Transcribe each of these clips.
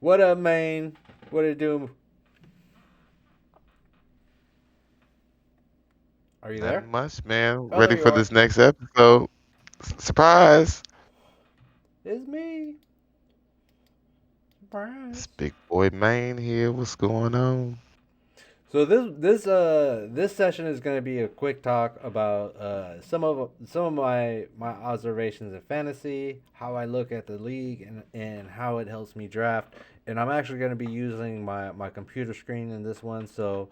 What up, man? What it do? Are you there? Nothing much, man. Oh, there Ready you for are. this next episode. Surprise! It's me. It's Surprise. Big Boy Main here. What's going on? So this session is going to be a quick talk about some of my observations in fantasy, how I look at the league, and how it helps me draft. And I'm actually going to be using my computer screen in this one, so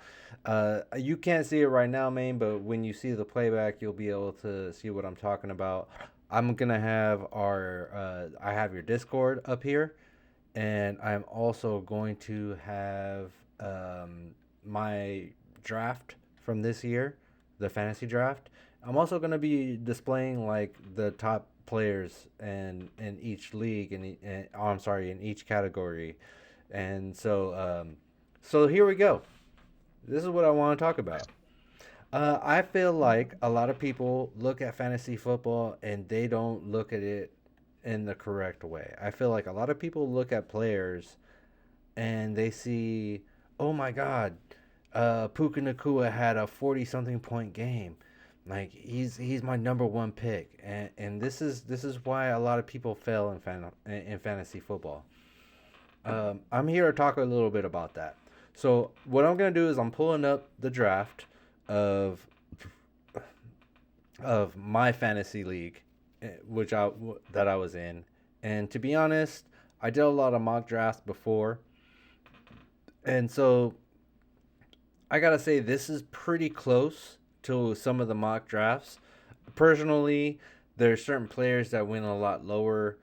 you can't see it right now, man. But when you see the playback, you'll be able to see what I'm talking about. I'm gonna have I have your Discord up here, and I'm also going to have my draft from this year, the fantasy draft. I'm also going to be displaying like the top players in each league and oh, I'm sorry, in each category. And so here we go. This is what I want to talk about. I feel like a lot of people look at fantasy football and they don't look at it in the correct way. I feel like a lot of people look at players and they see, oh my God, Puka Nakua had a 40 something point game. Like he's my number one pick, and this is why a lot of people fail in fantasy football. I'm here to talk a little bit about that. So what I'm gonna do is I'm pulling up the draft of my fantasy league, which I was in, and to be honest, I did a lot of mock drafts before, and so I gotta say this is pretty close to some of the mock drafts. Personally, there's certain players that win a lot lower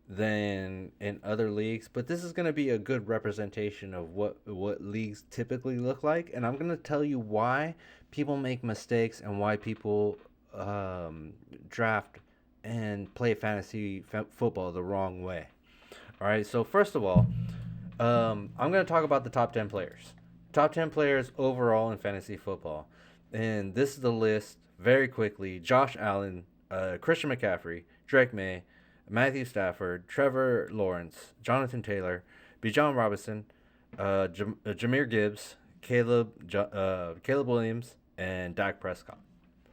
than in other leagues, but this is gonna be a good representation of what leagues typically look like, and I'm gonna tell you why people make mistakes and why people draft and play football the wrong way. All right, so first of all, I'm going to talk about the top 10 players. Top 10 players overall in fantasy football. And this is the list very quickly: Josh Allen, Christian McCaffrey, Drake May, Matthew Stafford, Trevor Lawrence, Jonathan Taylor, Bijan Robinson, Jameer Gibbs, Caleb Williams, and Dak Prescott.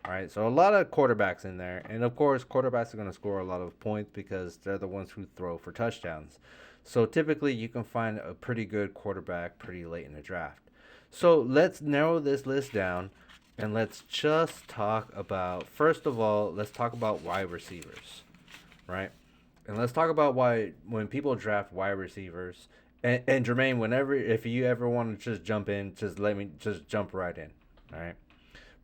All right, so a lot of quarterbacks in there, and of course, quarterbacks are going to score a lot of points because they're the ones who throw for touchdowns. So typically, you can find a pretty good quarterback pretty late in the draft. So let's narrow this list down, and let's just talk about first of all, let's talk about wide receivers, right? And let's talk about why when people draft wide receivers, and Jermaine, whenever if you ever want to just jump in, just let me just jump right in, all right?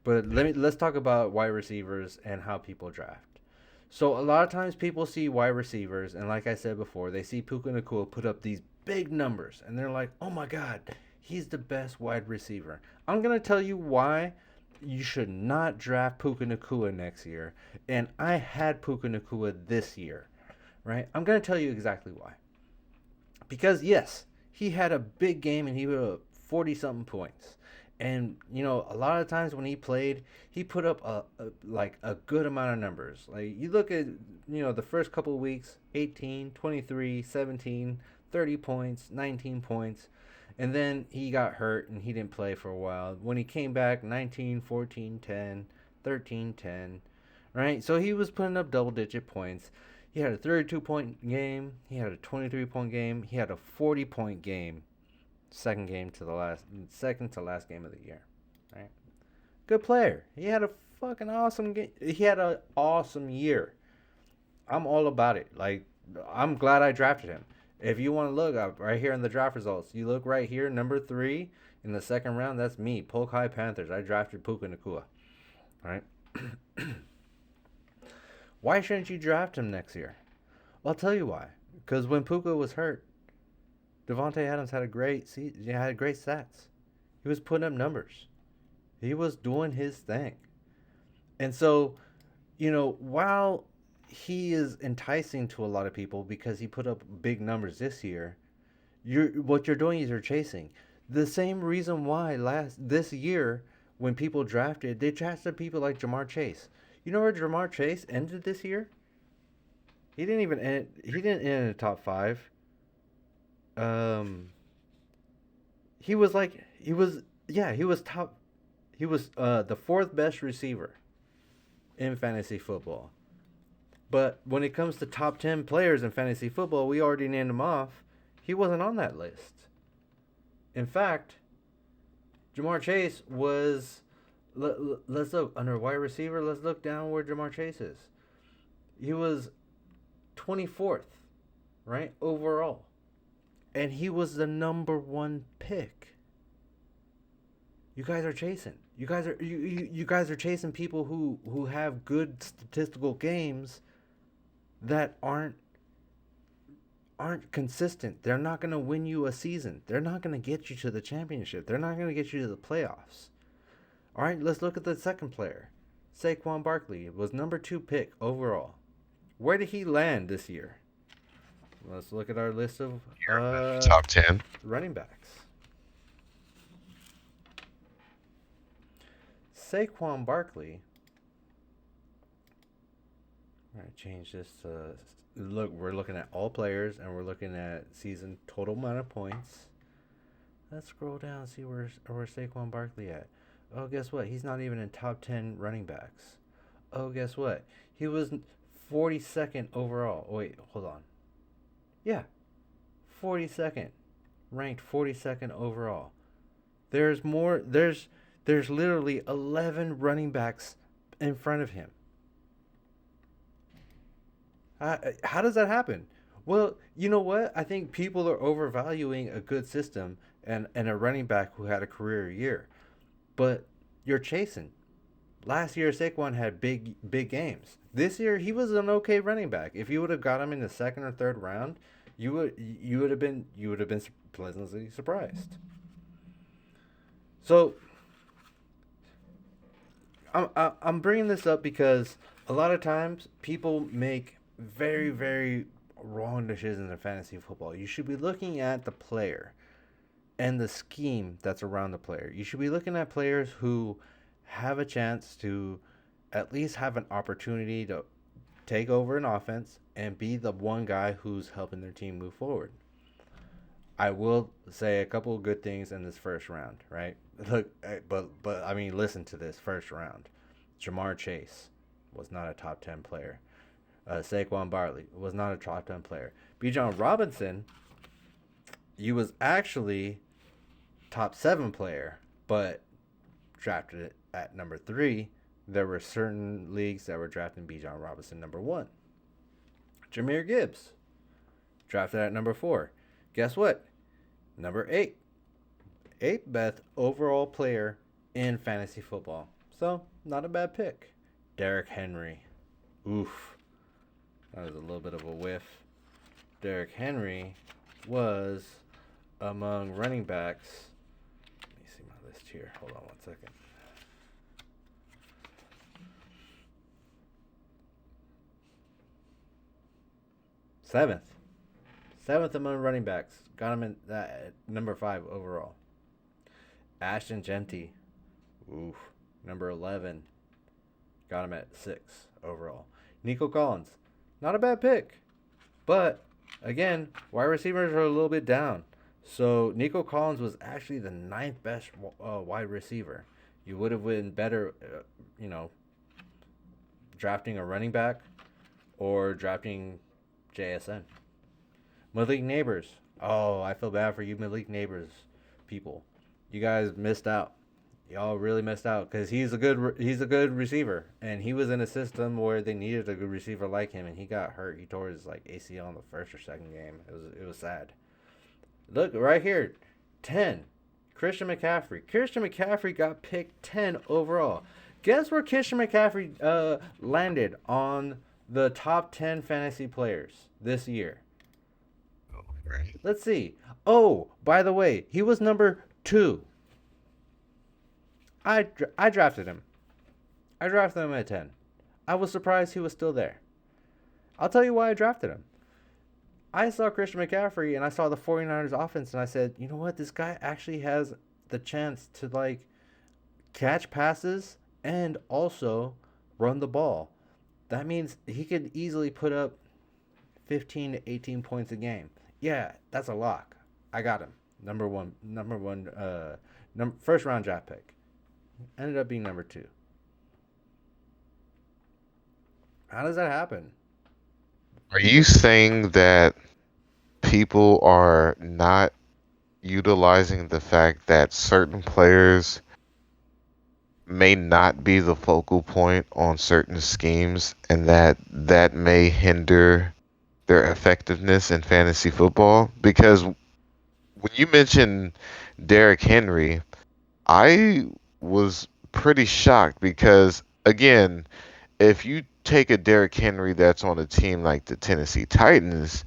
But let's talk about wide receivers and how people draft. So a lot of times people see wide receivers, and like I said before, they see Puka Nakua put up these big numbers, and they're like, "Oh my God, he's the best wide receiver." I'm gonna tell you why you should not draft Puka Nakua next year, and I had Puka Nakua this year, right? I'm gonna tell you exactly why. Because yes, he had a big game and he put up 40 something points. And a lot of times when he played, he put up like a good amount of numbers. Like you look at the first couple of weeks, 18, 23, 17, 30 points, 19 points. And then he got hurt and he didn't play for a while. When he came back, 19, 14, 10, 13, 10. Right? So he was putting up double digit points. He had a 32-point game. He had a 23-point game. He had a 40-point game. Second to last game of the year. Right? Good player. He had a fucking awesome game. He had an awesome year. I'm all about it. Like, I'm glad I drafted him. If you want to look up right here in the draft results, you look right here, number 3 in the second round. That's me, Polk High Panthers. I drafted Puka Nakua. All right. Why shouldn't you draft him next year? Well, I'll tell you why. Because when Puka was hurt, Devonte Adams had a great season. He had great stats. He was putting up numbers. He was doing his thing. And so, while he is enticing to a lot of people because he put up big numbers this year, what you're doing is you're chasing. The same reason why this year when people drafted, they drafted people like Jamar Chase. You know where Jamar Chase ended this year? He didn't end in the top 5. Um, he was like he was yeah he was top. He was the fourth best receiver in fantasy football. But when it comes to top 10 players in fantasy football, we already named him off. He wasn't on that list. In fact, Jamar Chase was. Let's look under wide receiver. Let's look down where Jamar Chase is. He was 24th, right? Overall. And he was the number one pick. You guys are chasing. You guys are chasing people who have good statistical games that aren't consistent. They're not going to win you a season. They're not going to get you to the championship. They're not going to get you to the playoffs. All right, let's look at the second player. Saquon Barkley was number 2 pick overall. Where did he land this year? Let's look at our list of Top 10. running backs. Saquon Barkley. All right, change this to look. We're looking at all players, and we're looking at season total amount of points. Let's scroll down and see where Saquon Barkley at. Oh, guess what? He's not even in top 10 running backs. Oh, guess what? He was 42nd overall. Oh, wait, hold on. Yeah, 42nd, ranked 42nd overall. There's more. There's literally 11 running backs in front of him. How does that happen? Well, you know what? I think people are overvaluing a good system and a running back who had a career year. But you're chasing. Last year, Saquon had big games. This year, he was an okay running back. If you would have got him in the second or third round, you would have been pleasantly surprised. So I'm bringing this up because a lot of times people make very wrong decisions in fantasy football. You should be looking at the player and the scheme that's around the player. You should be looking at players who have a chance to at least have an opportunity to take over an offense and be the one guy who's helping their team move forward. I will say a couple of good things in this first round, right? Look, but I mean, listen to this first round. Jamar Chase was not a top 10 player. Saquon Barkley was not a top 10 player. Bijan Robinson, he was actually top 7 player, but drafted it at number 3. There were certain leagues that were drafting Bijan Robinson number 1. Jahmyr Gibbs, drafted at number 4. Guess what? Number 8. 8th best overall player in fantasy football. So, not a bad pick. Derrick Henry. Oof. That was a little bit of a whiff. Derrick Henry was among running backs. Let me see my list here. Hold on one second. Seventh among running backs. Got him in that number 5 overall. Ashton Genty. Oof. Number 11. Got him at 6 overall. Nico Collins. Not a bad pick. But, again, wide receivers are a little bit down. So, Nico Collins was actually the 9th best wide receiver. You would have been better, drafting a running back or drafting JSN. Malik Neighbors. Oh, I feel bad for you Malik Neighbors people. You guys missed out. Y'all really missed out because he's a good receiver, and he was in a system where they needed a good receiver like him, and he got hurt. He tore his ACL in the first or second game. It was sad. Look right here, 10. Christian McCaffrey. Christian McCaffrey got picked 10 overall. Guess where Christian McCaffrey landed on the top 10 fantasy players this year? Right. Let's see. Oh, by the way, he was number 2. I drafted him. I drafted him at 10. I was surprised he was still there. I'll tell you why I drafted him. I saw Christian McCaffrey and I saw the 49ers offense and I said, you know what? This guy actually has the chance to catch passes and also run the ball. That means he could easily put up 15 to 18 points a game. Yeah, that's a lock. I got him. First round draft pick. Ended up being number two. How does that happen? Are you saying that people are not utilizing the fact that certain players may not be the focal point on certain schemes and that may hinder their effectiveness in fantasy football? Because when you mentioned Derrick Henry, I was pretty shocked because, again, if you take a Derrick Henry that's on a team like the Tennessee Titans,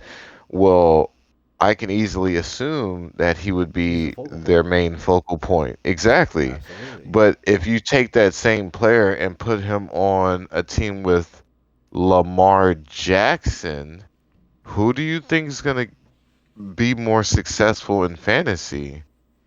well, I can easily assume that he would He's the be focal their point. main focal point. Exactly. Absolutely. But if you take that same player and put him on a team with Lamar Jackson, who do you think is going to be more successful in fantasy?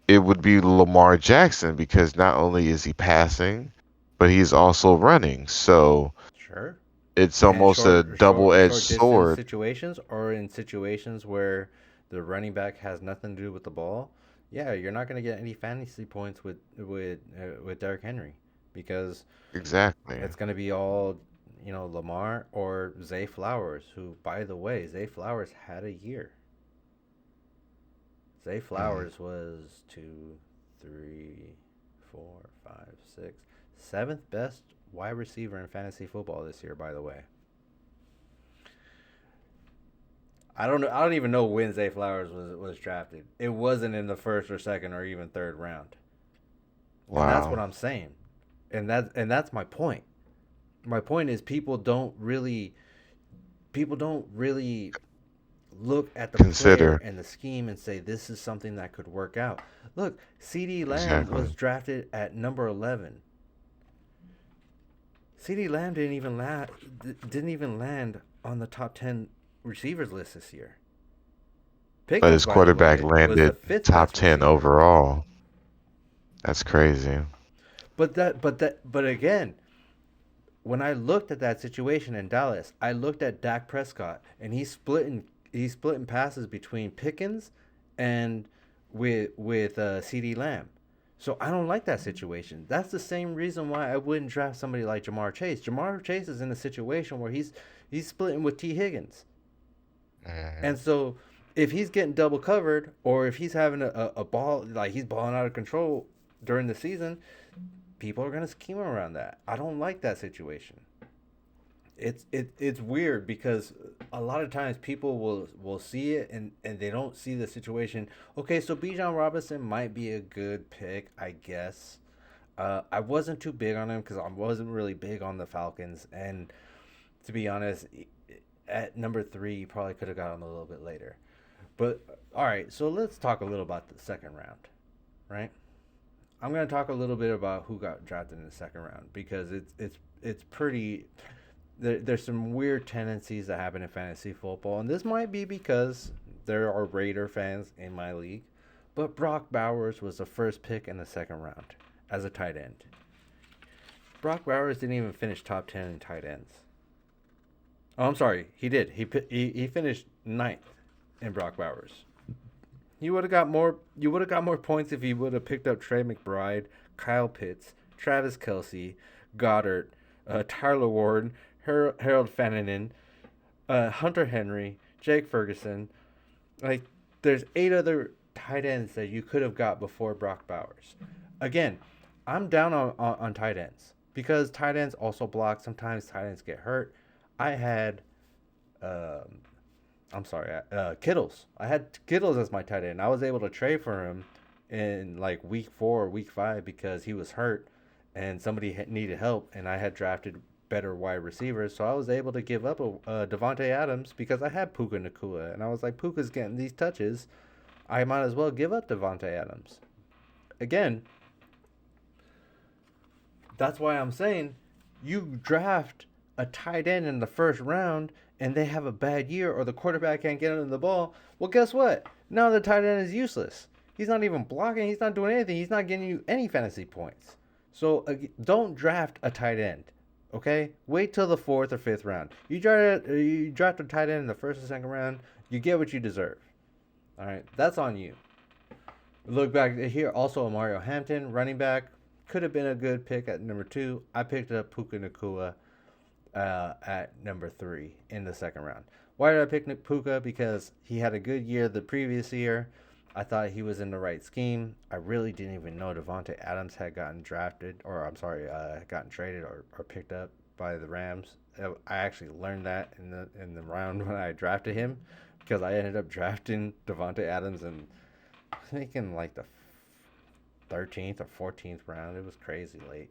It would be Lamar Jackson because not only is he passing, but he's also running. So Sure. it's And almost a double-edged short distance sword. situations, or in situations where the running back has nothing to do with the ball, yeah, you're not going to get any fantasy points with Derrick Henry, because Exactly. it's going to be all, Lamar or Zay Flowers, who, by the way, Zay Flowers had a year. Zay Mm. Flowers was two, three, four, five, six, seventh best wide receiver in fantasy football this year, by the way. I don't know. I don't even know when Zay Flowers was drafted. It wasn't in the first or second or even third round, and that's what Wow. I'm saying. And that's my point. My point is people don't really look at the player Consider. and the scheme and say this is something that could work out. Look, C.D. Lamb was Exactly. drafted at number 11. C.D. Lamb didn't even land on the top 10 receivers list this year. But Pickens, his by the quarterback way, was the landed fifth top best 10 receiver. overall. That's crazy. But again, when I looked at that situation in Dallas, I looked at Dak Prescott, and he's splitting passes between Pickens and with C.D. Lamb. So I don't like that situation. That's the same reason why I wouldn't draft somebody like Jamar Chase. Jamar Chase is in a situation where he's splitting with T. Higgins. Mhm. And so if he's getting double covered, or if he's having a ball, like he's balling out of control during the season, people are gonna scheme around that. I don't like that situation. It's weird because a lot of times people will see it, and they don't see the situation. Okay, so Bijan Robinson might be a good pick, I guess. I wasn't too big on him because I wasn't really big on the Falcons, and to be honest, at number three, you probably could have got him a little bit later. But all right, so let's talk a little about the second round, right? I'm gonna talk a little bit about who got drafted in the second round, because it's pretty. There's some weird tendencies that happen in fantasy football, and this might be because there are Raider fans in my league. But Brock Bowers was the first pick in the second round as a tight end. Brock Bowers didn't even finish top 10 in tight ends. Oh, I'm sorry, he did. He finished ninth in Brock Bowers. You would have got more. You would have got more points if you would have picked up Trey McBride, Kyle Pitts, Travis Kelsey, Goddard, Tyler Ward, Harold Fananen, Hunter Henry, Jake Ferguson. Like, there's 8 other tight ends that you could have got before Brock Bowers. Again, I'm down on tight ends because tight ends also block. Sometimes tight ends get hurt. I had um, I'm sorry, Kittles. I had Kittles as my tight end. I was able to trade for him in like week 4 or week 5 because he was hurt and somebody needed help, and I had drafted better wide receivers, so I was able to give up a Devonte Adams because I had Puka Nakua, and I was like, Puka's getting these touches. I might as well give up Devonte Adams. Again, that's why I'm saying you draft a tight end in the first round and they have a bad year, or the quarterback can't get under the ball. Well, guess what? Now the tight end is useless. He's not even blocking. He's not doing anything. He's not getting you any fantasy points. So don't draft a tight end. Okay, wait till the fourth or fifth round. You draft a tight end in the first or second round. You get what you deserve. All right, that's on you. Look back here. Also, Mario Hampton, running back, could have been a good pick at number 2. I picked up Puka Nakua at number 3 in the second round. Why did I pick Puka? Because he had a good year the previous year. I thought he was in the right scheme. I really didn't even know Devontae Adams had gotten drafted, or I'm sorry, gotten traded or picked up by the Rams. I actually learned that in the round when I drafted him, because I ended up drafting Devontae Adams in, I think, in like the 13th or 14th round. It was crazy late.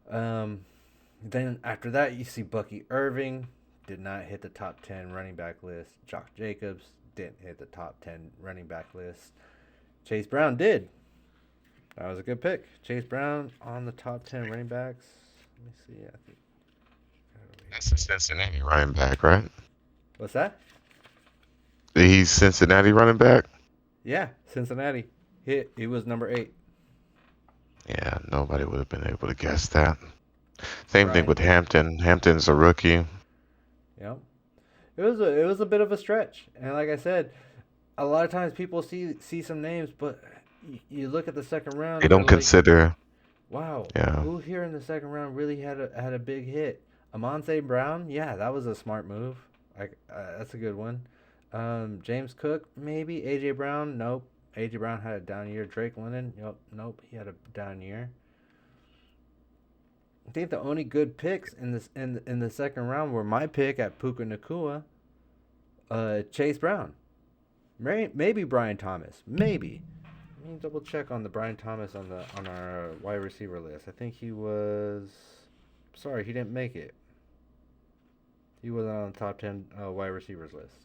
Um, then after that, you see Bucky Irving did not hit the top 10 running back list. Josh Jacobs didn't hit the top 10 running back list. Chase Brown did. That was a good pick. Chase Brown on the top 10 running backs. Let me see. I think. That's a Cincinnati running back, right? What's that? He's Cincinnati running back. Yeah, Cincinnati. He was number 8. Yeah, nobody would have been able to guess that. Same thing Brian with did. Hampton. Hampton's a rookie. Yep. It was a bit of a stretch, and like I said, a lot of times people see some names, but you look at the second round They and you're don't like, consider. wow, Yeah, who here in the second round really had a big hit? Amon St. Brown, yeah, that was a smart move. That's a good one. James Cook, maybe. AJ Brown, nope. AJ Brown had a down year. Drake London, nope, he had a down year. I think the only good picks in the second round were my pick at Puka Nakua, Chase Brown, maybe Brian Thomas, maybe. Let me double check on the Brian Thomas on our wide receiver list. I think he was. Sorry, he didn't make it. He wasn't on the top 10 wide receivers list.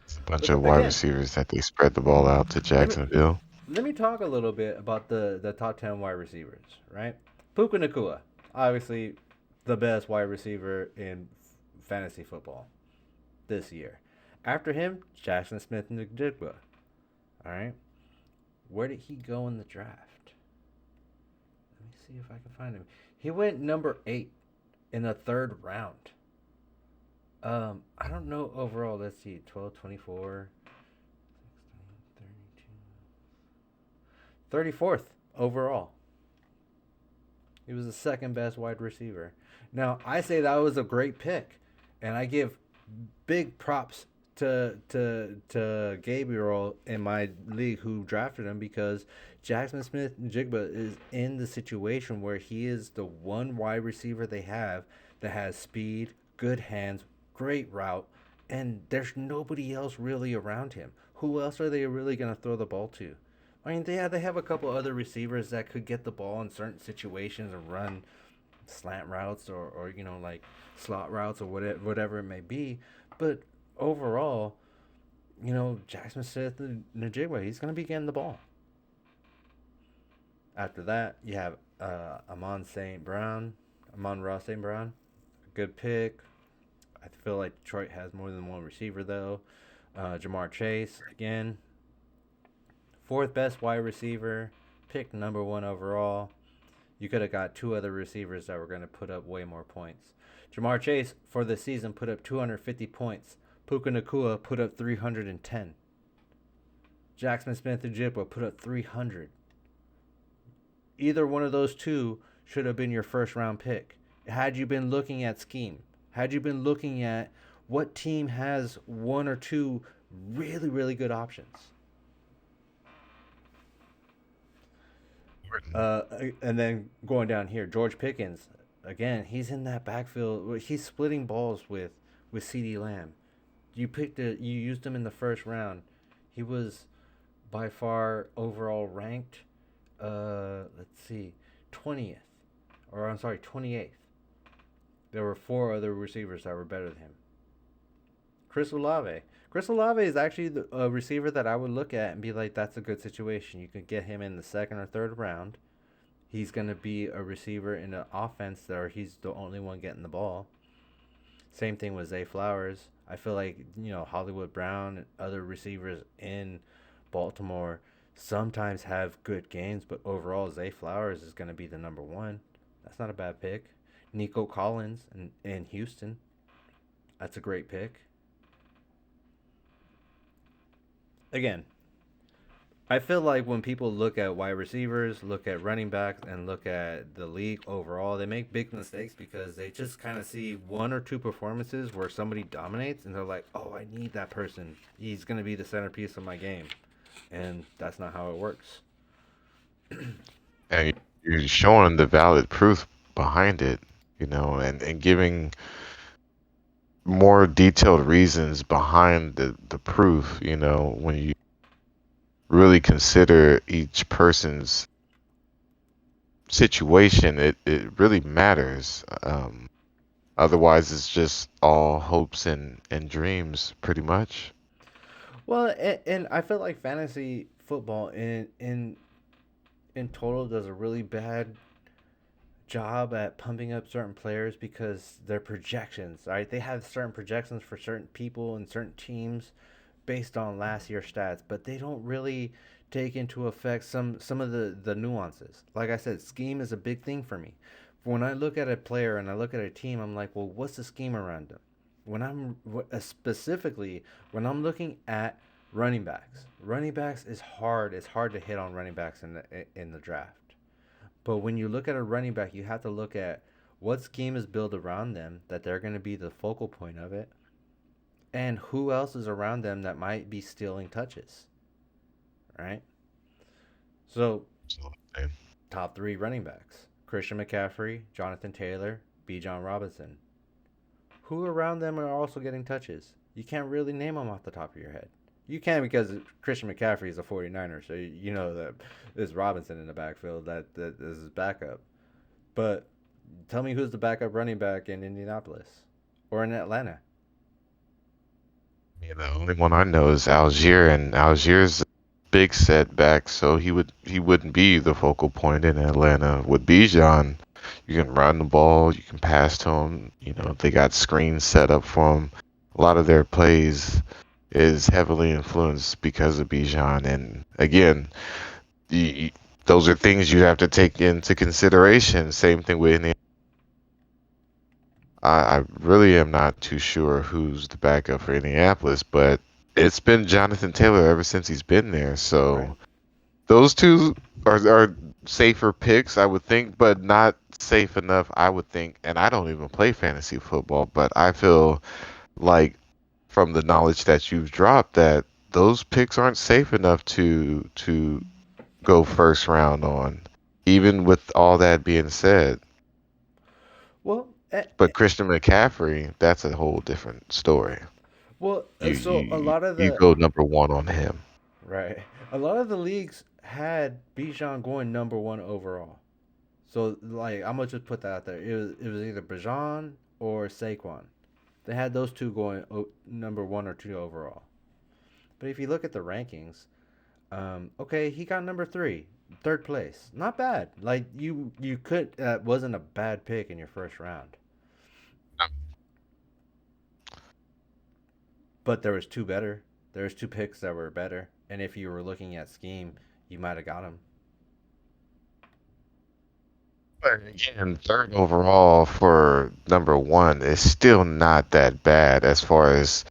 it's a bunch But of wide again, receivers that they spread the ball out to let me Jacksonville. let me talk a little bit about the top 10 wide receivers. Right, Puka Nakua, obviously the best wide receiver in fantasy football this year. After him, Jackson Smith and Njigba. All right, where did he go in the draft? Let me see if I can find him. He went number 8 in the third round. I don't know overall. Let's see, 12, 24, 34th overall. He was the second best wide receiver. Now, I say that was a great pick, and I give big props to Gabriel in my league who drafted him, because Jackson Smith Jigba is in the situation where he is the one wide receiver they have that has speed, good hands, great route, and there's nobody else really around him. Who else are they really going to throw the ball to? I mean, they have a couple other receivers that could get the ball in certain situations and run slant routes or like slot routes or whatever it may be. But overall, Jackson Smith and Najigwa, he's going to be getting the ball. After that, you have Amon Ross St. Brown, a good pick. I feel like Detroit has more than one receiver though. Jamar Chase again, fourth best wide receiver, picked number 1 overall. You could have got 2 other receivers that were going to put up way more points. Jamar Chase for the season put up 250 points. Puka Nakua put up 310. Jackson Smith and Jibba put up 300. Either one of those two should have been your first round pick. Had you been looking at scheme, had you been looking at what team has one or two really, really good options. Uh, and then going down here, George Pickens, again, he's in that backfield. He's splitting balls with CeeDee Lamb. You used him in the first round. He was by far overall ranked. Let's see, 20th, or I'm sorry, 28th. There were 4 other receivers that were better than him. Chris Olave. Chris Olave is actually a receiver that I would look at and be like, that's a good situation. You could get him in the second or third round. He's going to be a receiver in an offense where he's the only one getting the ball. Same thing with Zay Flowers. I feel like, Hollywood Brown and other receivers in Baltimore sometimes have good games, but overall, Zay Flowers is going to be the number 1. That's not a bad pick. Nico Collins in Houston. That's a great pick. Again, I feel like when people look at wide receivers, look at running backs, and look at the league overall, they make big mistakes because they just kind of see one or two performances where somebody dominates, and they're like, "Oh, I need that person. He's gonna be the centerpiece of my game," and that's not how it works. And you're showing the valid proof behind it, and giving more detailed reasons behind the proof, when you really consider each person's situation, it really matters. Otherwise, it's just all hopes and dreams, pretty much. Well, and I feel like fantasy football in total does a really bad job at pumping up certain players because their projections, right? They have certain projections for certain people and certain teams based on last year's stats, but they don't really take into effect some of the nuances. Like I said, scheme is a big thing for me. When I look at a player and I look at a team, I'm like, well, what's the scheme around them? When I'm specifically when I'm looking at running backs is hard. It's hard to hit on running backs in the draft. But when you look at a running back, you have to look at what scheme is built around them that they're going to be the focal point of it, and who else is around them that might be stealing touches, right? So, So, top three running backs: Christian McCaffrey, Jonathan Taylor, B. John Robinson. Who around them are also getting touches? You can't really name them off the top of your head. You can because Christian McCaffrey is a 49er, so you know that there's Robinson in the backfield that is his backup. But tell me who's the backup running back in Indianapolis or in Atlanta? the only one I know is Algier, and Algier's a big setback, so he wouldn't be the focal point in Atlanta. With Bijan, you can run the ball, you can pass to him. They got screens set up for him. A lot of their plays is heavily influenced because of Bijan, and again, the, those are things you have to take into consideration. Same thing with I really am not too sure who's the backup for Indianapolis, but it's been Jonathan Taylor ever since he's been there. Right. So those two are safer picks, I would think, but not safe enough, I would think. And I don't even play fantasy football, but I feel like from the knowledge that you've dropped that those picks aren't safe enough to go first round on, even with all that being said. Well, But Christian McCaffrey, that's a whole different story. You so a you lot of you the go number one on him. right, a lot of the leagues had Bijan going number one overall. So like I'm gonna just put that out there. It was either Bijan or Saquon. They had those two going number one or two overall. But if you look at the rankings, okay, he got number three, third place. Not bad. Like you could wasn't a bad pick in your first round. But there was two better. There was two picks that were better. And if you were looking at scheme, you might have got him. But again, third overall for number one is still not that bad as far as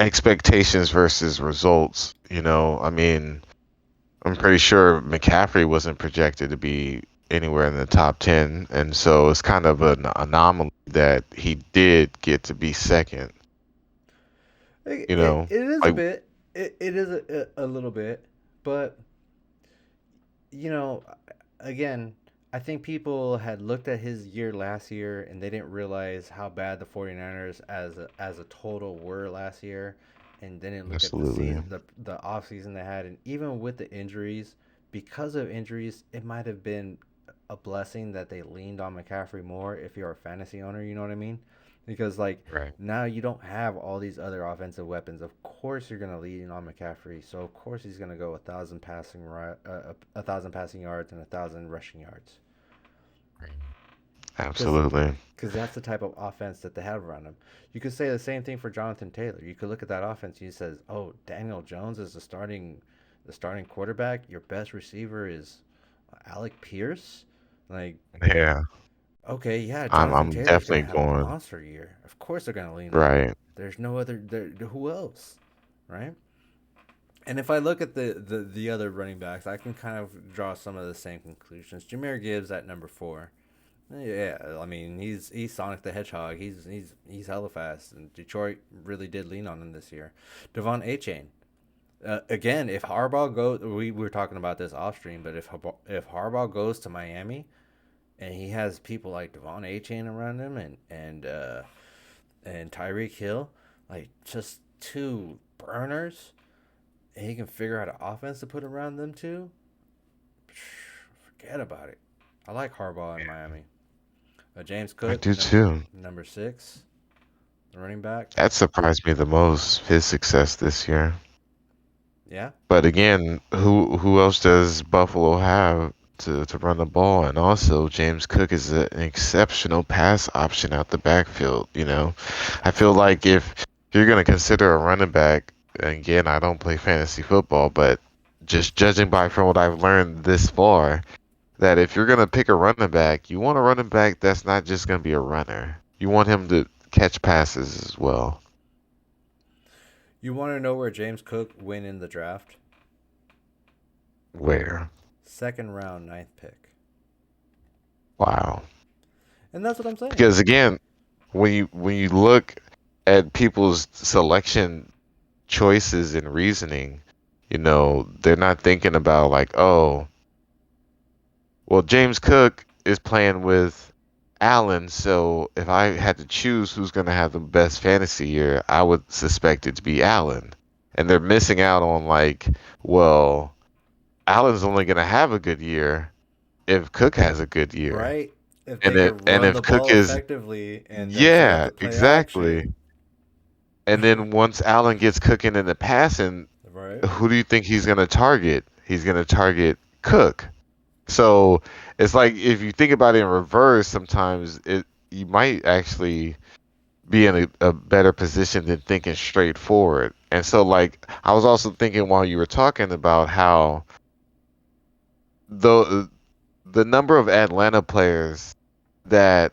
expectations versus results. I mean, I'm pretty sure McCaffrey wasn't projected to be anywhere in the top 10, and so it's kind of an anomaly that he did get to be second. It, You it, know, it is a like bit. It is a little bit. But you know, again, I think people had looked at his year last year and they didn't realize how bad the 49ers as a total were last year and didn't look at the absolutely, season the off season they had, and even with the injuries, because of injuries, it might have been a blessing that they leaned on McCaffrey more if you're a fantasy owner, you know what I mean? Because like right. now you don't have all these other offensive weapons. Of course, you're gonna lean on McCaffrey. So of course he's gonna go 1,000 passing yards and 1,000 rushing yards. Because Absolutely. that's the type of offense that they have around him. You could say the same thing for Jonathan Taylor. You could look at that offense and he says, "Oh, Daniel Jones is the starting quarterback. Your best receiver is Alec Pierce." Like, Yeah, okay, yeah, Jonathan I'm Taylor's gonna definitely have a going monster year. Of course, they're gonna lean on him. right. There's no other. Who else, right? And if I look at the other running backs, I can kind of draw some of the same conclusions. Jameer Gibbs at number 4. Yeah, I mean he's Sonic the Hedgehog. He's hella fast, and Detroit really did lean on him this year. Devon Achane. Again, if Harbaugh goes, we were talking about this off stream, but if Harbaugh goes to Miami and he has people like Devon Achane around him and Tyreek Hill, like just two burners, and he can figure out an offense to put around them too, forget about it. I like Harbaugh in Miami. James I Cook, do too. number 6, the running back. That surprised me the most, his success this year. Yeah, But again, who else does Buffalo have to run the ball? And also, James Cook is an exceptional pass option out the backfield. I feel absolutely. like if you're gonna consider a running back, and again, I don't play fantasy football, but just judging by from what I've learned this far, that if you're gonna pick a running back, you want a running back that's not just gonna be a runner. You want him to catch passes as well. You want to know where James Cook went in the draft? Where? Second round, ninth pick. Wow. And that's what I'm saying. Because again, when you look at people's selection choices and reasoning, they're not thinking about like, oh, well, James Cook is playing with Allen, so if I had to choose who's going to have the best fantasy year, I would suspect it to be Allen. And they're missing out on like, well, Allen's only going to have a good year if Cook has a good year. Right? If And they it could and run the if Cook ball is effectively and then set up yeah, the play exactly. action. And then once Allen gets cooking in the passing, Right? who do you think he's going to target? He's going to target Cook. So it's like if you think about it in reverse, sometimes you might actually be in a better position than thinking straight forward. And so like I was also thinking while you were talking about how the the number of Atlanta players that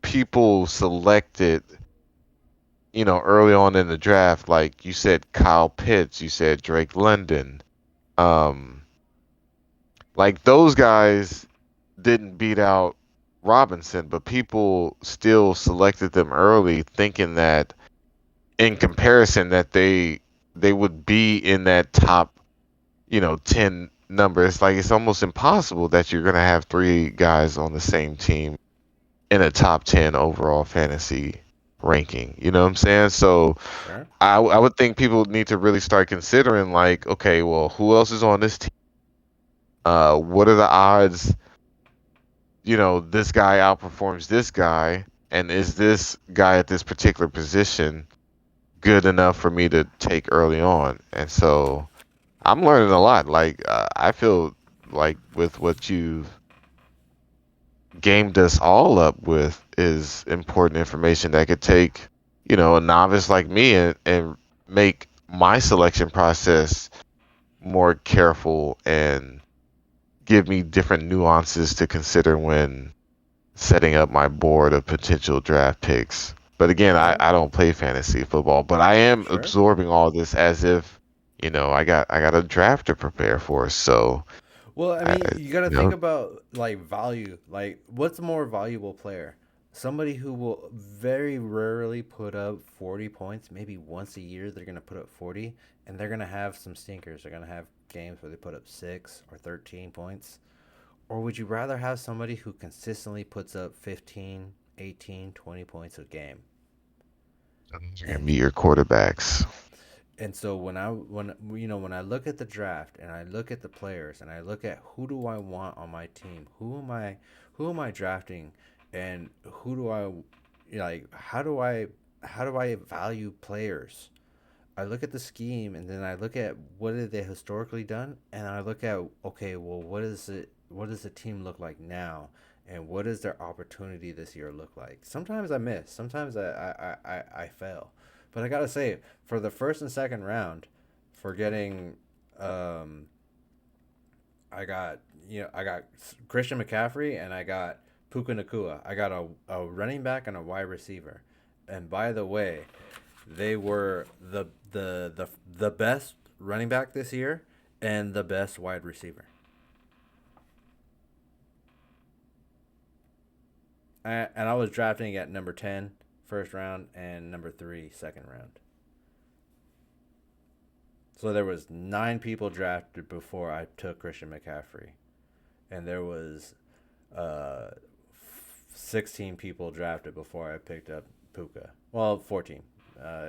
people selected, early on in the draft, like you said Kyle Pitts, you said Drake London, um, like those guys didn't beat out Robinson, but people still selected them early, thinking that in comparison that they would be in that top, 10 number. It's like it's almost impossible that you're gonna have three guys on the same team in a top 10 overall fantasy ranking. You know what I'm saying? So Sure. I would think people need to really start considering like, okay, well, who else is on this team? What are the odds, this guy outperforms this guy, and is this guy at this particular position good enough for me to take early on? And so I'm learning a lot. Like I feel like with what you've gamed us all up with is important information that could take, a novice like me and make my selection process more careful and give me different nuances to consider when setting up my board of potential draft picks. But again, I, Right? I don't play fantasy football, but I am Sure. absorbing all this as if, I got a draft to prepare for. So Well, I I, mean, you got to you think know, about like value. Like, what's a more valuable player? Somebody who will very rarely put up 40 points. Maybe once a year they're going to put up 40, and they're going to have some stinkers. They're going to have games where they put up 6 or 13 points. Or would you rather have somebody who consistently puts up 15, 18, 20 points a game? those are gonna And be your quarterbacks. And so when I look at the draft and I look at the players and I look at who do I want on my team, who am I drafting, and who do I like? How do I value players? I look at the scheme and then I look at what have they historically done, and I look at, okay, well, what is it? What does the team look like now? And what does their opportunity this year look like? Sometimes I miss. Sometimes I fail. But I gotta say, for the first and second round, for getting, um, I got Christian McCaffrey and I got Puka Nakua. I got a running back and a wide receiver. And by the way, they were the best running back this year and the best wide receiver. And I was drafting at number 10 first round and number 3 second round. So there was 9 people drafted before I took Christian McCaffrey, and there was uh, 16 people drafted before I picked up Puka. Well, 14,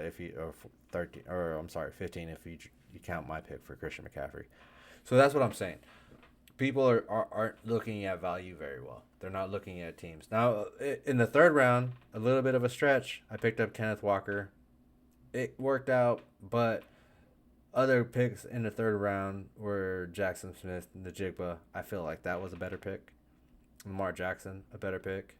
if you or 13, or I'm sorry, 15 if you count my pick for Christian McCaffrey. So that's what I'm saying. People aren't looking at value very well. They're not looking at teams. Now, in the third round, a little bit of a stretch. I picked up Kenneth Walker. It worked out, but other picks in the third round were Jackson Smith and the Jigba. I feel like that was a better pick. Lamar Jackson, a better pick.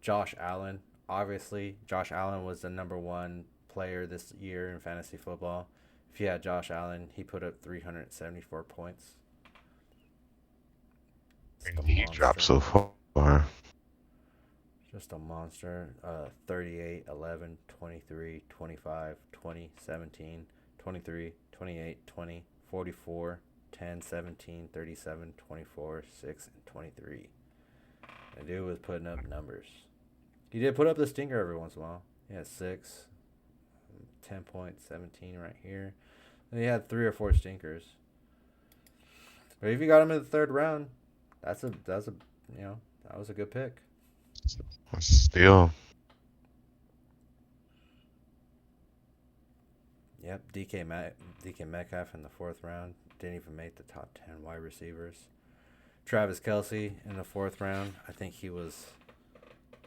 Josh Allen, obviously, Josh Allen was the number one player this year in fantasy football. If you had Josh Allen, he put up 374 points. Just a He dropped monster. so far. Just a monster. 38, 11, 23, 25, 20, 17, 23, 28, 20, 44, 10, 17, 37, 24, 6, and 23. The dude was putting up numbers. He did put up the stinker every once in a while. He had 6, 10 points, 17 right here. And he had 3 or 4 stinkers. But if you got him in the third round, that's a that was a good pick. Still, Yep, DK Metcalf in the fourth round didn't even make the top 10 wide receivers. Travis Kelsey in the fourth round, I think he was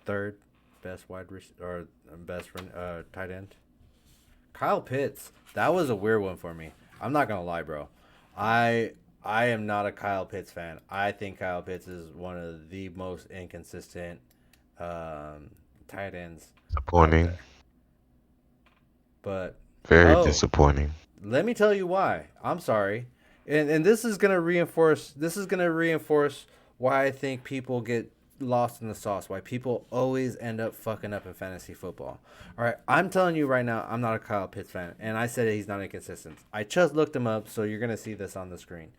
third best or best tight end. Kyle Pitts, that was a weird one for me. I'm not gonna lie, bro. I I am not a Kyle Pitts fan. I think Kyle Pitts is one of the most inconsistent um, tight ends out disappointing. there. But Very oh, disappointing. let me tell you why. I'm sorry, and this is gonna reinforce. This is gonna reinforce why I think people get lost in the sauce. Why people always end up fucking up in fantasy football. All right, I'm telling you right now, I'm not a Kyle Pitts fan, and I said he's not inconsistent. I just looked him up, so you're gonna see this on the screen.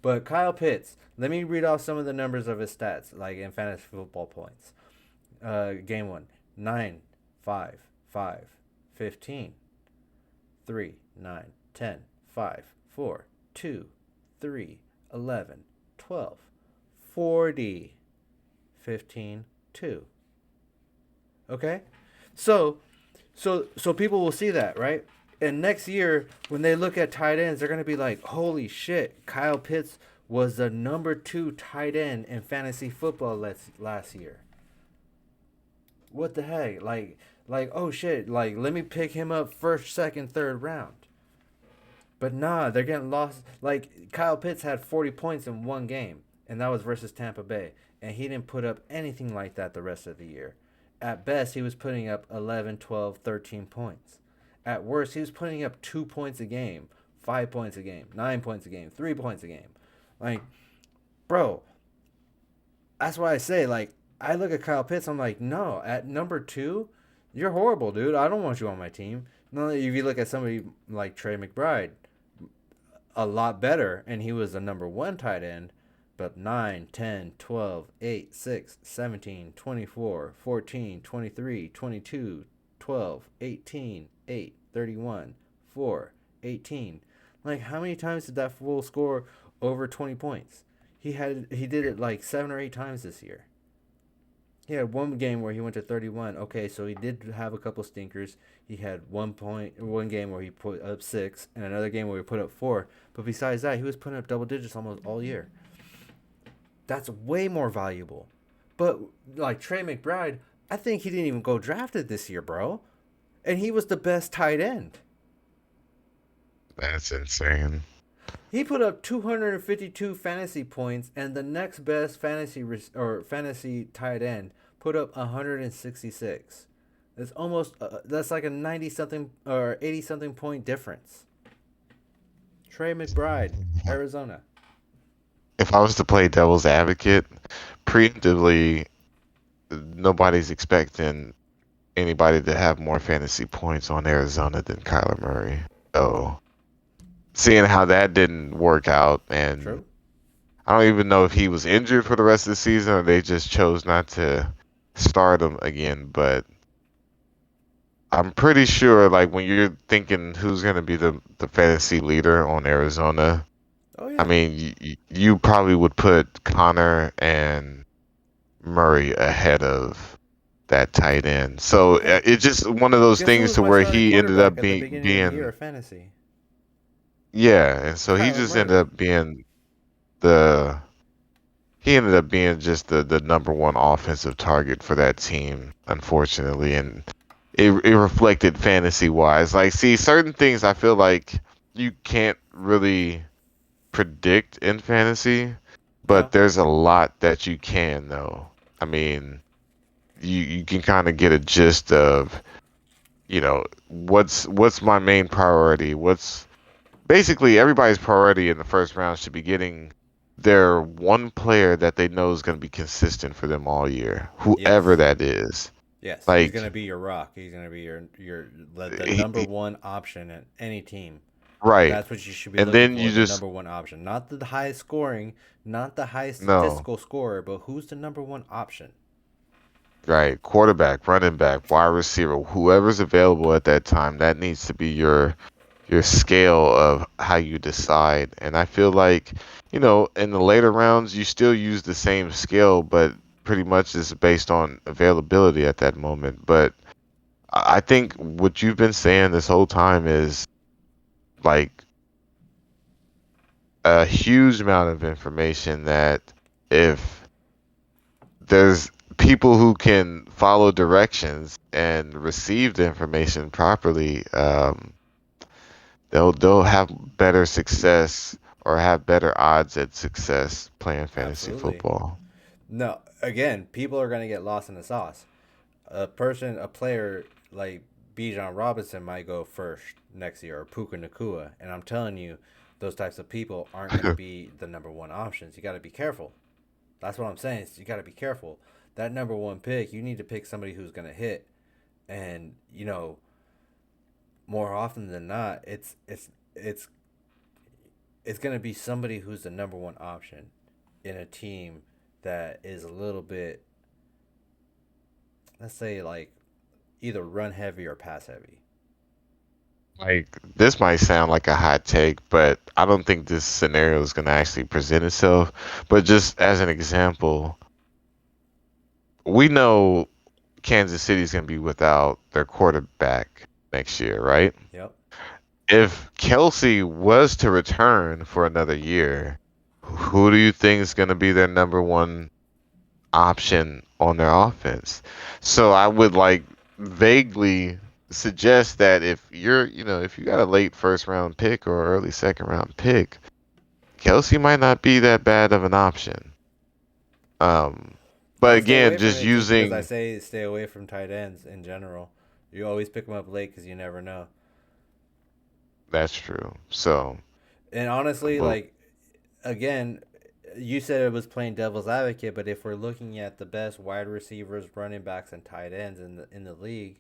But Kyle Pitts, let me read off some of the numbers of his stats, like in fantasy football points. Game one, 9, 5, 5, 15. 3, 9, 10, 5, 4, 2, 3, 11, 12, 40, 15, 2. Okay? So so people will see that, right? And next year when they look at tight ends, they're going to be like, "Holy shit, Kyle Pitts was the number 2 tight end in fantasy football last year." What the heck? Oh shit, like let me pick him up first, second, third round. But nah, they're getting lost. Like Kyle Pitts had 40 points in one game, and that was versus Tampa Bay, and he didn't put up anything like that the rest of the year. At best, he was putting up 11, 12, 13 points. At worst, he was putting up 2 points a game, 5 points a game, 9 points a game, 3 points a game. Like, bro, that's why I say, like, I look at Kyle Pitts, I'm like, no, at number 2, you're horrible, dude. I don't want you on my team. No, if you look at somebody like Trey McBride, a lot better, and he was the number 1 tight end, but 9, 10, 12, 8, 6, 17, 24, 14, 23, 22, 12, 18, 8, 31, 4, 18. Like, how many times did that fool score over 20 points? He did it like 7 or 8 times this year. He had one game where he went to 31. Okay, so he did have a couple stinkers. He had one game where he put up 6, and another game where he put up 4. But besides that, he was putting up double digits almost all year. That's way more valuable. But like Trey McBride, I think he didn't even go drafted this year, bro. And he was the best tight end. That's insane. He put up 252 fantasy points, and the next best fantasy tight end put up 166. That's like a 90 something or 80 something point difference. Trey McBride, Arizona. If I was to play devil's advocate, preemptively, nobody's expecting anybody to have more fantasy points on Arizona than Kyler Murray. So seeing how that didn't work out, and True. I don't even know if he was injured for the rest of the season or they just chose not to start him again. But I'm pretty sure, like when you're thinking who's going to be the fantasy leader on Arizona, Oh I yeah. mean, you probably would put Connor and Murray ahead of that tight end. So Hey, it's just one of those guess who things was to my where starting he ended quarterback up at the being beginning of the year being of fantasy? yeah, and so Kyler the he ended up being just the number one offensive target for that team, unfortunately, and it reflected fantasy wise. Like, see, certain things I feel like you can't really predict in fantasy, Yeah, but there's a lot that you can though. I mean, you can kind of get a gist of, what's my main priority? What's basically everybody's priority in the first round should be getting their one player that they know is going to be consistent for them all year, whoever yes. that is. Yes, he's Like, gonna be your rock. He's gonna be your the he, number he- one option in any team. right. That's what you should be And looking then for. you The just, number one option, not the highest scoring, not the highest no, statistical scorer, but who's the number one option. right. Quarterback, running back, wide receiver, whoever's available at that time, that needs to be your scale of how you decide. And I feel like, in the later rounds, you still use the same scale, but pretty much it's based on availability at that moment. But I think what you've been saying this whole time is like a huge amount of information that if there's people who can follow directions and receive the information properly, they'll have better success or have better odds at success playing fantasy Absolutely. football. No, again, people are gonna get lost in the sauce. A player like Bijan Robinson might go first next year, or Puka Nakua, and I'm telling you, those types of people aren't gonna be the number one options. You got to be careful. That's what I'm saying. You got to be careful. That number one pick, you need to pick somebody who's gonna hit, and more often than not, it's gonna be somebody who's the number one option in a team that is a little bit, let's say, like either run heavy or pass heavy. Like, this might sound like a hot take, but I don't think this scenario is going to actually present itself. But just as an example, we know Kansas City is going to be without their quarterback next year, right? Yep. If Kelsey was to return for another year, who do you think is going to be their number one option on their offense? So I would like vaguely suggest that if you got a late first round pick or early second round pick, Kelsey might not be that bad of an option. Um, but I'll stay again, away from just it just because I using say stay away from tight ends in general. You always pick them up late because you never know. that's true. So, And honestly, but like again, you said it was playing devil's advocate, but if we're looking at the best wide receivers, running backs, and tight ends in the league,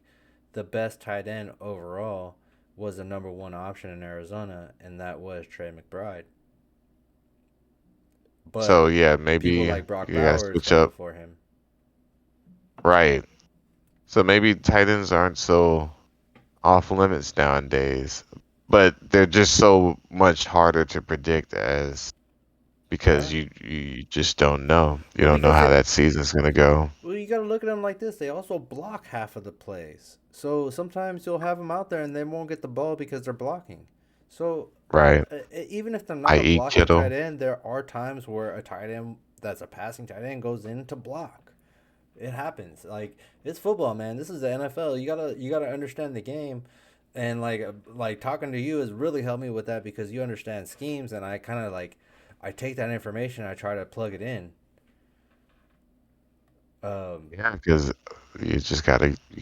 the best tight end overall was the number one option in Arizona, and that was Trey McBride. But yeah, people maybe like Brock you gotta Bowers switch went up. before him. Right. So maybe tight ends aren't so off limits nowadays, but they're just so much harder to predict as because Yeah. you just don't know. You Well, don't know because how they that season's gonna go. Well, you got to look at them like this. They also block half of the plays. So sometimes you'll have them out there and they won't get the ball because they're blocking. So Right. even if they're not a I.e. blocking tight Kittle. end, there are times where a tight end that's a passing tight end goes in to block. It happens. Like it's football, man. This is the NFL. You gotta understand the game, and like talking to you has really helped me with that because you understand schemes, and I kind of like I take that information, I try to plug it in. Um, Yeah, because you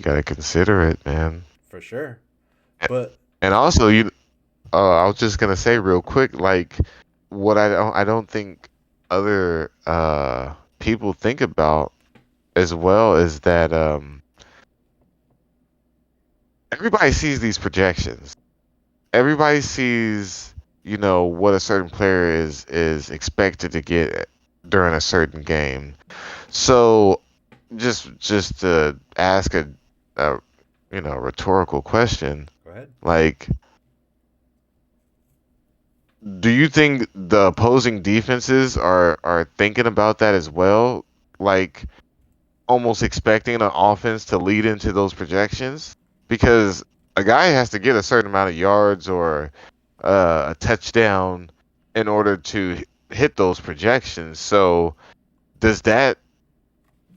gotta consider it, man. for sure. A- But And also, I was just gonna say real quick, like what I don't think other people think about as well is that everybody sees these projections. everybody sees, what a certain player is expected to get during a certain game. So just to ask a rhetorical question, Go ahead. like, do you think the opposing defenses are thinking about that as well? Like almost expecting an offense to lead into those projections? Because a guy has to get a certain amount of yards or a touchdown in order to hit those projections. So does that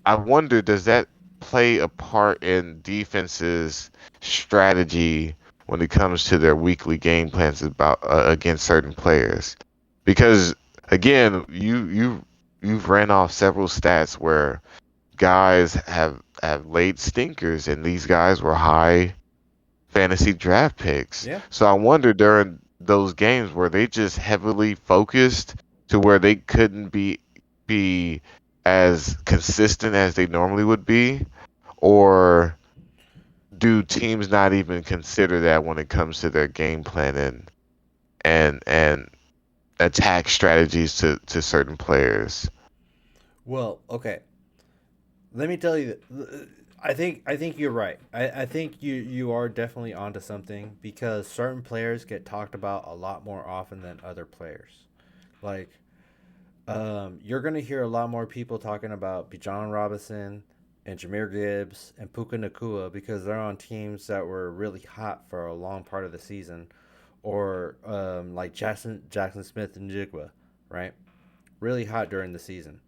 I wonder, does that play a part in defenses' strategy when it comes to their weekly game plans about against certain players? Because again, you've ran off several stats where guys have laid stinkers, and these guys were high fantasy draft picks. Yeah. So I wonder during those games were they just heavily focused to where they couldn't be as consistent as they normally would be, or do teams not even consider that when it comes to their game plan and attack strategies to certain players? Well, okay. Let me tell you. I think you're right. I think you are definitely onto something because certain players get talked about a lot more often than other players. Like, you're gonna hear a lot more people talking about Bijan Robinson and Jameer Gibbs and Puka Nakua because they're on teams that were really hot for a long part of the season, or like Jackson Smith and Jigba, right? Really hot during the season.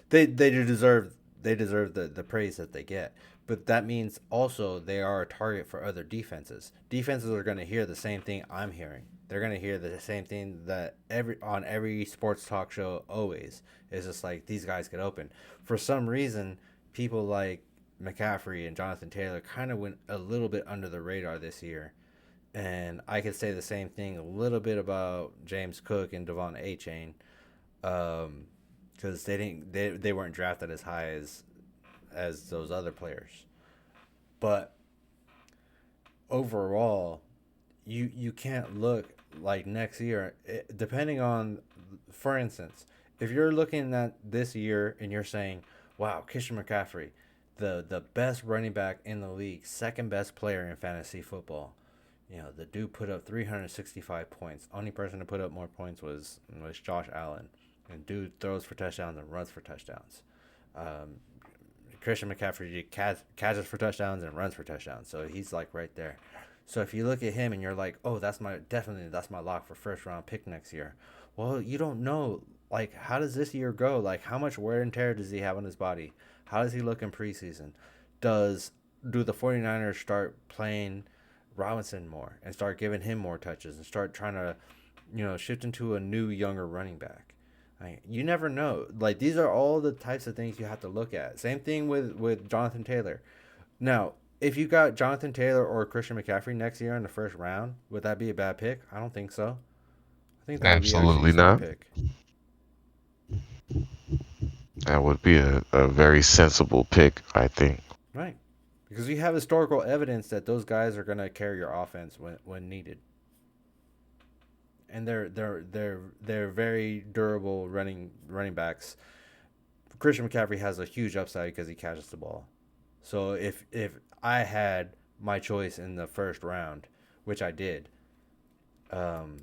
They deserve the praise that they get. But that means also they are a target for other defenses. Defenses are going to hear the same thing I'm hearing. They're going to hear the same thing that every sports talk show always is just like these guys get open. For some reason, people like McCaffrey and Jonathan Taylor kind of went a little bit under the radar this year. And I could say the same thing a little bit about James Cook and Devon A. Chain, because they weren't drafted as high as those other players. But overall, you can't look like next year. Depending on, for instance, if you're looking at this year and you're saying, "Wow, Christian McCaffrey, the best running back in the league, second best player in fantasy football." The dude put up 365 points. Only person to put up more points was Josh Allen, and dude throws for touchdowns and runs for touchdowns. Um, Christian McCaffrey catches for touchdowns and runs for touchdowns, so he's like right there. So if you look at him and you're like, oh, that's my lock for first round pick next year. Well, you don't know, like, how does this year go? Like, how much wear and tear does he have on his body? How does he look in preseason? Does do the 49ers start playing Robinson more and start giving him more touches and start trying to, shift into a new younger running back? Like, you never know. Like, these are all the types of things you have to look at. Same thing with Jonathan Taylor. Now, if you got Jonathan Taylor or Christian McCaffrey next year in the first round, would that be a bad pick? I don't think so. I think that would be actually a Absolutely smart not. pick. That would be a very sensible pick, I think. Right. Because you have historical evidence that those guys are going to carry your offense when needed. And they're very durable running backs. Christian McCaffrey has a huge upside because he catches the ball. So if I had my choice in the first round, which I did, um,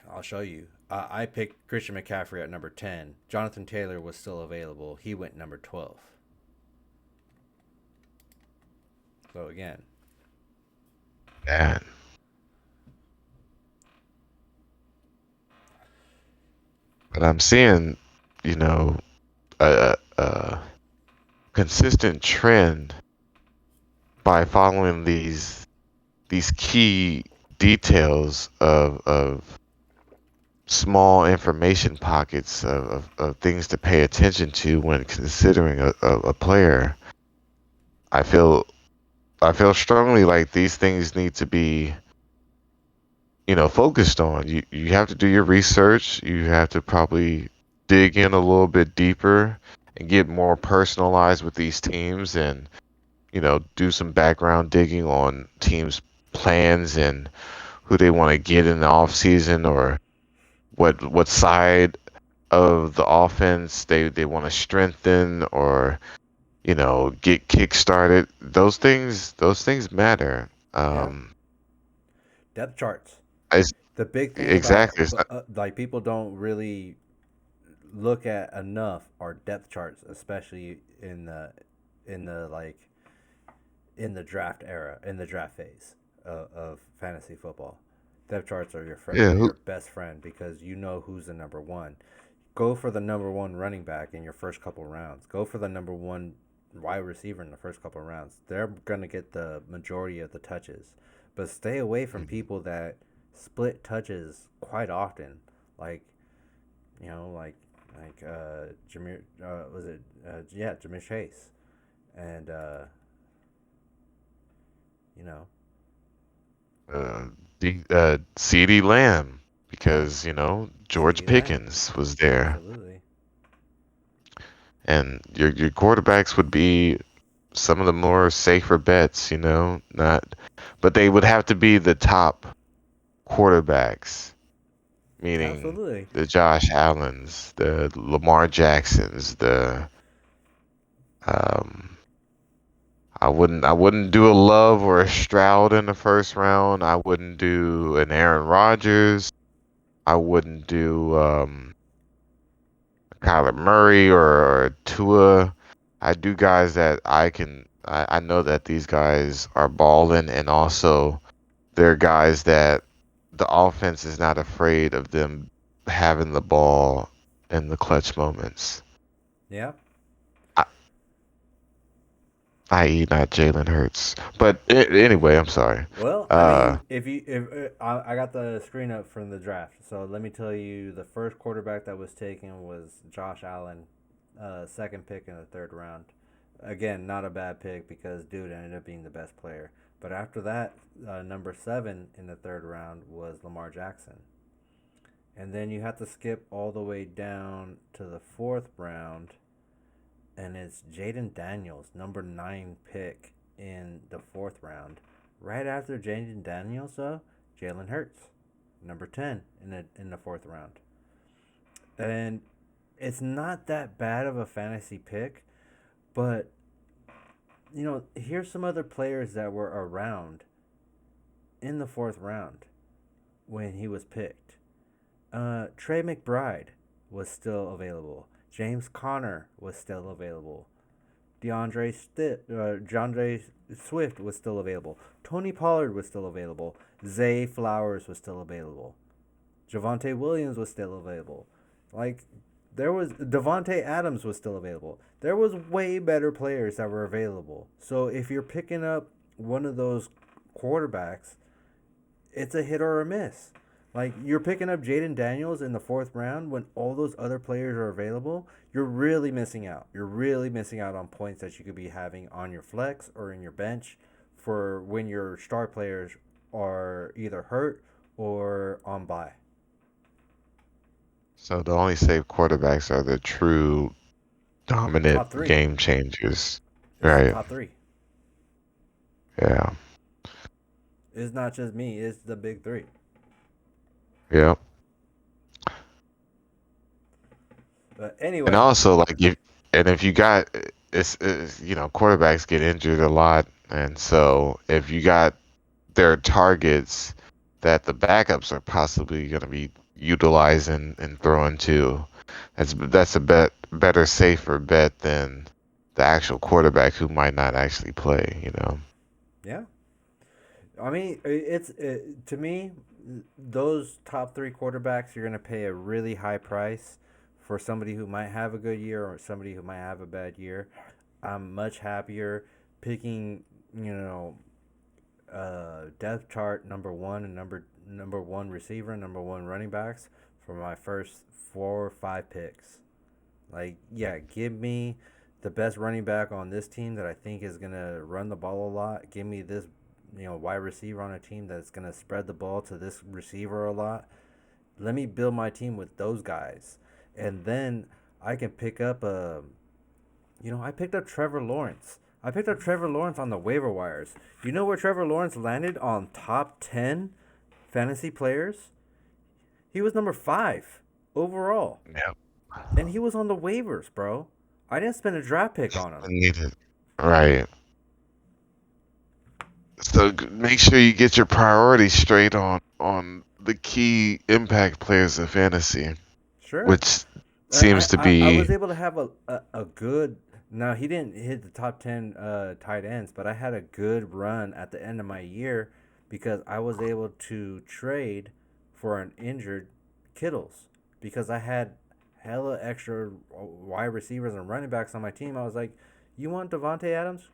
I'll show you. I picked Christian McCaffrey at number 10. Jonathan Taylor was still available. He went number 12. So again, And but I'm seeing, you know, a consistent trend by following these key details of small information pockets of things to pay attention to when considering a player. I feel I feel strongly like these things need to be, focused on. You have to do your research. You have to probably dig in a little bit deeper and get more personalized with these teams and, do some background digging on teams' plans and who they want to get in the off season, or what side of the offense they want to strengthen, or get kick started. Those things matter. Yeah, depth charts. It's, The big thing about exactly. It's not, like people don't really look at enough are depth charts, especially in the like in the draft era, in the draft phase of fantasy football. Depth charts are yeah. your best friend because you know who's the number one. Go for the number one running back in your first couple rounds. Go for the number one wide receiver in the first couple rounds. They're gonna get the majority of the touches, but stay away from Mhm. people that split touches quite often. Like you know, Jameer was it? Jameer Chase, and you know, uh, CD Lamb, yeah, because George CeeDee Lamb, Pickens was there, absolutely. and your quarterbacks would be some of the more safer bets. Not, but they would have to be the top quarterbacks, meaning Absolutely. the Josh Allens, the Lamar Jacksons, the um. I wouldn't do a Love or a Stroud in the first round. I wouldn't do an Aaron Rodgers. I wouldn't do Kyler Murray or Tua. I do guys that I know that these guys are balling, and also they're guys that the offense is not afraid of them having the ball in the clutch moments. Yeah. I, i.e., not Jalen Hurts. But anyway, I'm sorry. Well, I Uh, mean, if I got the screen up from the draft, so let me tell you, the first quarterback that was taken was Josh Allen, second pick in the third round. Again, not a bad pick because dude ended up being the best player. But after that, number seven in the third round was Lamar Jackson, and then you have to skip all the way down to the fourth round, and it's Jaden Daniels, number nine pick in the fourth round. Right after Jaden Daniels, though, Jalen Hurts, number 10 in the fourth round. And it's not that bad of a fantasy pick, but here's some other players that were around in the fourth round when he was picked. Trey McBride was still available. James Conner was still available. DeAndre Swift was still available. Tony Pollard was still available. Zay Flowers was still available. Javonte Williams was still available. Like there was Devonte Adams was still available. There was way better players that were available. So if you're picking up one of those quarterbacks, it's a hit or a miss. Like you're picking up Jaden Daniels in the fourth round when all those other players are available, you're really missing out. You're really missing out on points that you could be having on your flex or in your bench for when your star players are either hurt or on bye. so the only safe quarterbacks are the true dominant Top three. game changers. It's the Right. top three. Yeah. It's not just me. It's the big three. Yeah. But And anyway, also, like, if you got it's quarterbacks get injured a lot, and so if you got their targets that the backups are possibly going to be utilizing and throwing to, that's a better, safer bet than the actual quarterback who might not actually play. yeah. I mean, to me, those top three quarterbacks, you're gonna pay a really high price for somebody who might have a good year or somebody who might have a bad year. I'm much happier picking, depth chart number one and number one receiver, number one running backs for my first 4 or 5 picks. Like, yeah, give me the best running back on this team that I think is gonna run the ball a lot. Give me this, wide receiver on a team that's gonna spread the ball to this receiver a lot. Let me build my team with those guys, and then I can pick up I picked up Trevor Lawrence. I picked up Trevor Lawrence on the waiver wires. You know where Trevor Lawrence landed on top 10 fantasy players? He was number 5 overall. Yep. And he was on the waivers, bro. I didn't spend a draft pick on him. Needed. Right. So make sure you get your priorities straight on the key impact players in fantasy, Sure. which seems to I be was able to have a good. Now, he didn't hit the top 10 tight ends, but I had a good run at the end of my year because I was able to trade for an injured Kittles because I had hella extra wide receivers and running backs on my team. I was like, you want Devontae Adams?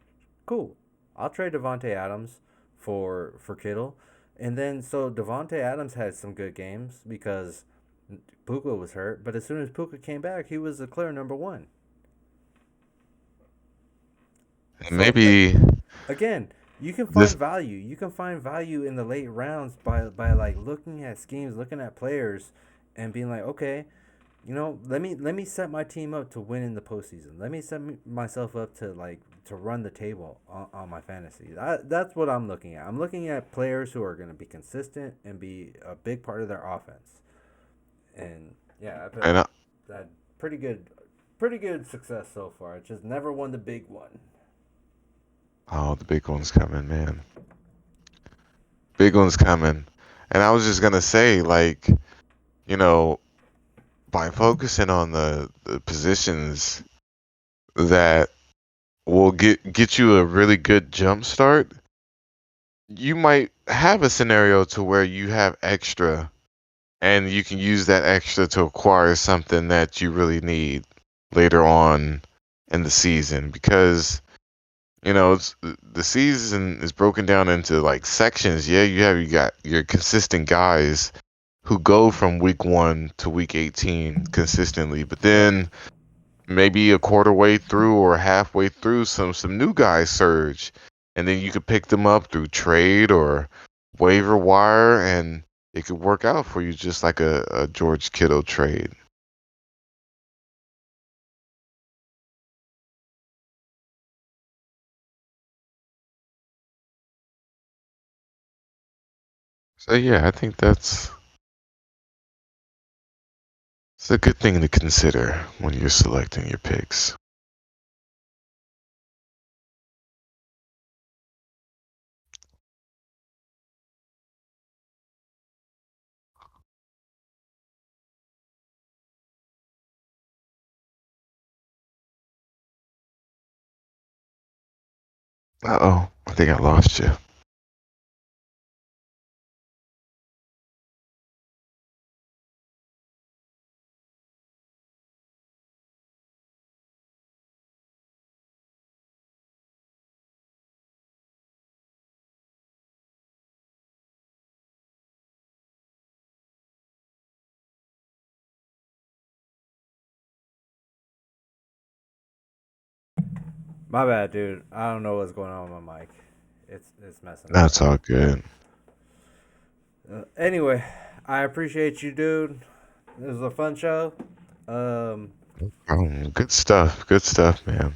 Cool. I'll trade Devontae Adams for Kittle. And then so Devontae Adams had some good games because Puka was hurt, but as soon as Puka came back, he was the clear number one. So maybe again, you can find this. value. You can find value in the late rounds by like looking at schemes, looking at players, and being like, okay, let me set my team up to win in the postseason. Let me set myself up to run the table on my fantasy. That's what I'm looking at. I'm looking at players who are going to be consistent and be a big part of their offense. And yeah, I've And had pretty good success so far. I just never won the big one. oh, the big one's coming, man. Big one's coming. And I was just gonna say, like, you know, by focusing on the positions that will get you a really good jump start, you might have a scenario to where you have extra and you can use that extra to acquire something that you really need later on in the season because the season is broken down into like sections. Yeah, you got your consistent guys who go from week 1 to week 18 consistently, but Right. then maybe a quarter way through or halfway through some new guys surge, and then you could pick them up through trade or waiver wire, and it could work out for you just like a George Kittle trade. So yeah, I think it's a good thing to consider when you're selecting your picks. Uh-oh, I think I lost you. My bad, dude. I don't know what's going on with my mic. It's messing up. That's all good. Anyway, I appreciate you, dude. It was a fun show. Um, Good stuff. Good stuff, man.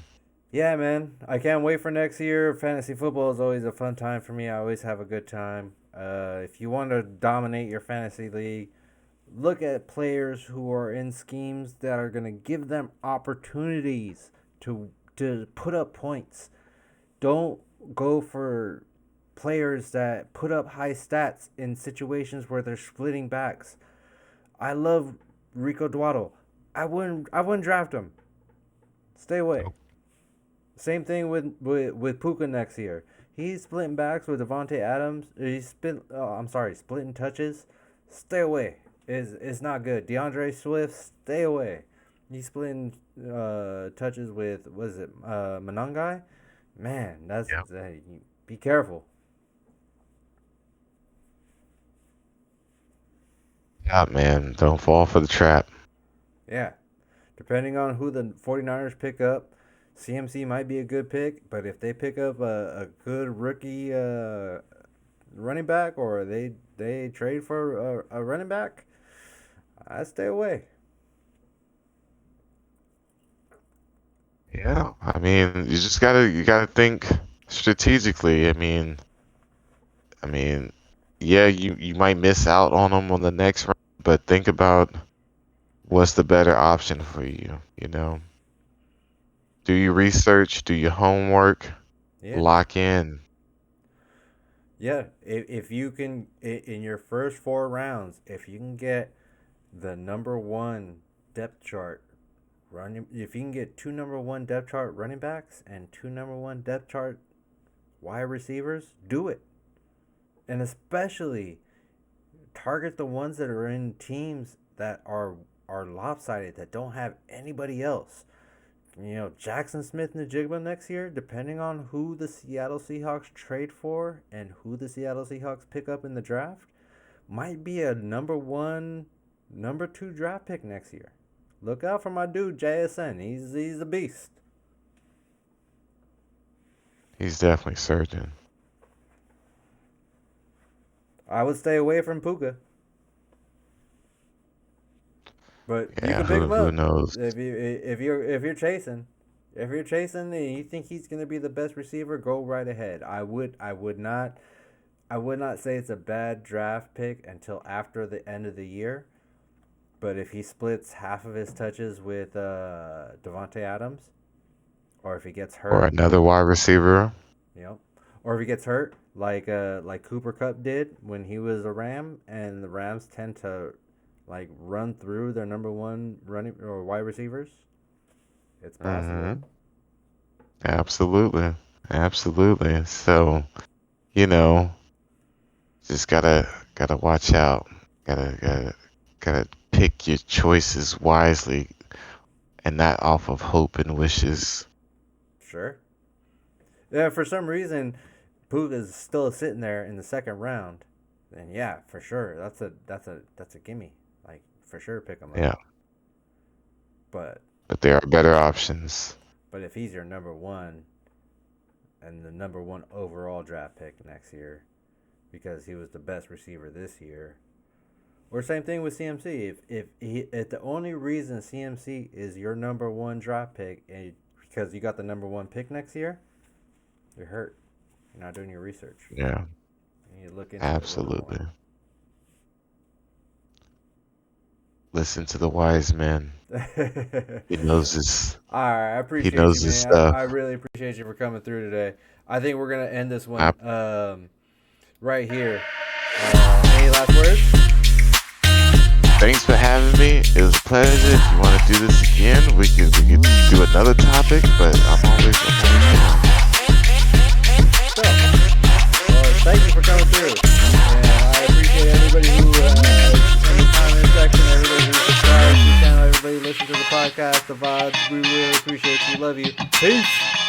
yeah, man. I can't wait for next year. Fantasy football is always a fun time for me. I always have a good time. If you want to dominate your fantasy league, look at players who are in schemes that are going to give them opportunities to put up points. Don't go for players that put up high stats in situations where they're splitting backs. I love Rico Duato. I wouldn't draft him. Stay away. Nope. Same thing with Puka next year. He's splitting backs with Devontae Adams. Splitting touches. Stay away. Is not good. DeAndre Swift, stay away. He's splitting touches with what is it? Manangai. Man, Yep. be careful. Yeah, man. Don't fall for the trap. Yeah. Depending on who the 49ers pick up, CMC might be a good pick, but if they pick up a good rookie running back or they trade for a running back, I stay away. Yeah, I mean, you gotta think strategically. I mean, yeah, you might miss out on them on the next round, but think about what's the better option for you. Do your research, do your homework, Yeah. lock in. Yeah. If you can, in your first 4 rounds, if you can get the number one depth chart running, if you can get two number one depth chart running backs and two number one depth chart wide receivers, do it. And especially target the ones that are in teams that are lopsided, that don't have anybody else. Jackson Smith Najigba next year, depending on who the Seattle Seahawks trade for and who the Seattle Seahawks pick up in the draft, might be a number one, number two draft pick next year. Look out for my dude JSN. He's a beast. He's definitely surging. I would stay away from Puka, but you Yeah, can pick him who up knows? if you're chasing. If you're chasing and you think he's gonna be the best receiver, go right ahead. I would not say it's a bad draft pick until after the end of the year. But if he splits half of his touches with Devonte Adams, or if he gets Or hurt, another wide receiver. you know, or if he gets hurt like Cooper Cup did when he was a Ram, and the Rams tend to like run through their number one running or wide receivers, it's possible. Mm-hmm. Absolutely. Absolutely. So, you know, just gotta watch out. Gotta pick your choices wisely and not off of hope and wishes. Sure. Yeah, for some reason, Puga's still sitting there in the second round, then yeah, for sure, that's a gimme. Like for sure, pick him up. Yeah. But But there are better options. but if he's your number one and the number one overall draft pick next year, because he was the best receiver this year, or same thing with CMC. If the only reason CMC is your number one draft pick and because you got the number one pick next year, you're hurt. You're not doing your research. Yeah. You need to look into it a little more. Absolutely. Listen to the wise man. He knows his All right, I he appreciate you, knows his man. stuff. I really appreciate you for coming through today. I think we're gonna end this one I, right here. Any last words? Thanks for having me. It was a pleasure. If you want to do this again, we could do another topic, but I'm always down. So, well, thank you for coming through. And I appreciate everybody who, in the comment section, everybody who subscribes to the channel, everybody who listens to the podcast, the VODs. We really appreciate you. Love you. Peace.